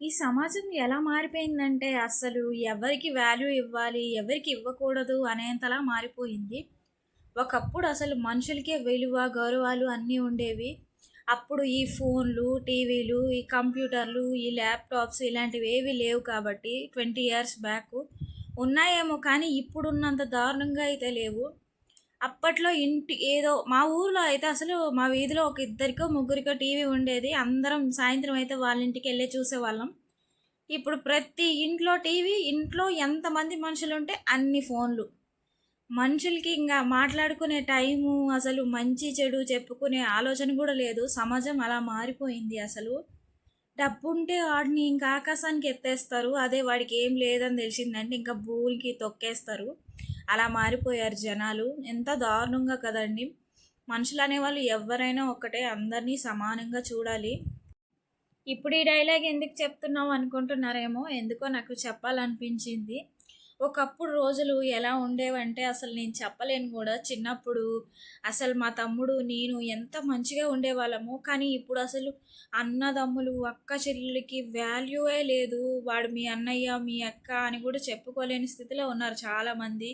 ఈ సమాజం ఎలా మారిపోయిందంటే అసలు ఎవరికి వాల్యూ ఇవ్వాలి, ఎవరికి ఇవ్వకూడదు అనేంతలా మారిపోయింది. ఒకప్పుడు అసలు మనుషులకే విలువ, గౌరవాలు అన్నీ ఉండేవి. అప్పుడు ఈ ఫోన్లు, టీవీలు, ఈ కంప్యూటర్లు, ఈ ల్యాప్‌టాప్స్ ఇలాంటివేవి లేవు కాబట్టి 20 ఇయర్స్ బ్యాకు. ఉన్నాయేమో కానీ ఇప్పుడున్నంత దారుణంగా అయితే లేవు. అప్పట్లో ఏదో మా ఊర్లో అయితే అసలు మా వీధిలో ఒక ఇద్దరికో, ముగ్గురికో టీవీ ఉండేది. అందరం సాయంత్రం అయితే వాళ్ళ ఇంటికెళ్ళి చూసేవాళ్ళం. ఇప్పుడు ప్రతి ఇంట్లో టీవీ, ఇంట్లో ఎంతమంది మనుషులుంటే అన్ని ఫోన్లు. మనుషులకి ఇంగా మాట్లాడుకునే టైము, అసలు మంచి, చెడు చెప్పుకునే ఆలోచన గూడా లేదు. సమాజం అలా మారిపోయింది అసలు. డబ్బుంటే వాడిని ఇంకా ఆకాశానికి ఎత్తేస్తారు. అదే వాడికి ఏం లేదని తెలిసిందంటే ఇంకా భూమికి తొక్కేస్తారు. అలా మారిపోయారు జనాలు. ఎంత దారుణంగా కదండీ! మనుషులనేవాళ్ళు ఎవ్వరైనా ఒక్కటే. అందరినీ సమానంగా చూడాలి. ఇప్పుడు ఈ డైలాగ్ ఎందుకు చెప్తున్నావు అనుకుంటున్నారేమో, ఎందుకో నాకు చెప్పాలనిపించింది. ఒకప్పుడు రోజులు ఎలా ఉండేవంటే అసలు నేను చెప్పలేను కూడా. చిన్నప్పుడు అసలు మా తమ్ముడు, నేను ఎంత మంచిగా ఉండేవాళ్ళమో. కానీ ఇప్పుడు అసలు అన్నదమ్ములు, అక్క చెల్లెలకి వాల్యూయే లేదు. వాడు మీ అన్నయ్య, మీ అక్క అని కూడా చెప్పుకోలేని స్థితిలో ఉన్నారు చాలామంది.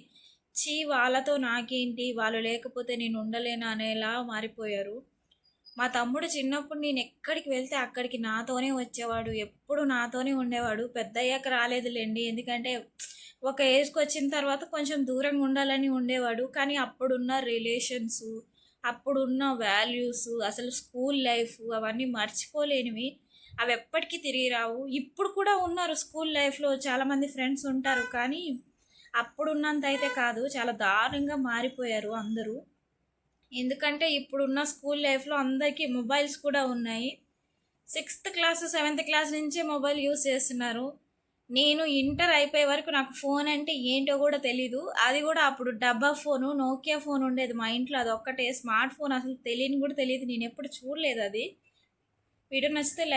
ఛీ! వాళ్ళతో నాకేంటి, వాళ్ళు లేకపోతే నేను ఉండలేనా అనేలా మారిపోయారు. మా తమ్ముడు చిన్నప్పుడు నేను ఎక్కడికి వెళ్తే అక్కడికి నాతోనే వచ్చేవాడు. ఎప్పుడు నాతోనే ఉండేవాడు. పెద్దయ్యాక రాలేదులెండి. ఎందుకంటే ఒక ఏజ్‌కి వచ్చిన తర్వాత కొంచెం దూరంగా ఉండాలని ఉండేవాడు. కానీ అప్పుడున్న రిలేషన్సు, అప్పుడున్న వాల్యూసు, అసలు స్కూల్ లైఫ్ అవన్నీ మర్చిపోలేనివి. అవి ఎప్పటికీ తిరిగి రావు. ఇప్పుడు కూడా ఉన్నారు స్కూల్ లైఫ్‌లో చాలామంది ఫ్రెండ్స్ ఉంటారు. కానీ అప్పుడున్నంత అయితే కాదు. చాలా దారుణంగా మారిపోయారు అందరూ. ఎందుకంటే ఇప్పుడున్న స్కూల్ లైఫ్‌లో అందరికీ మొబైల్స్ కూడా ఉన్నాయి. సిక్స్త్ క్లాస్, సెవెంత్ క్లాస్ నుంచే మొబైల్ యూజ్ చేస్తున్నారు. నేను ఇంటర్ అయిపోయే వరకు నాకు ఫోన్ అంటే ఏంటో కూడా తెలీదు. అది కూడా అప్పుడు డబ్బా ఫోను, నోకియా ఫోన్ ఉండేది మా ఇంట్లో. అదొక్కటే. స్మార్ట్ ఫోన్ అసలు తెలియని కూడా తెలీదు. నేనెప్పుడు చూడలేదది. వీడియో నచ్చితే లైక్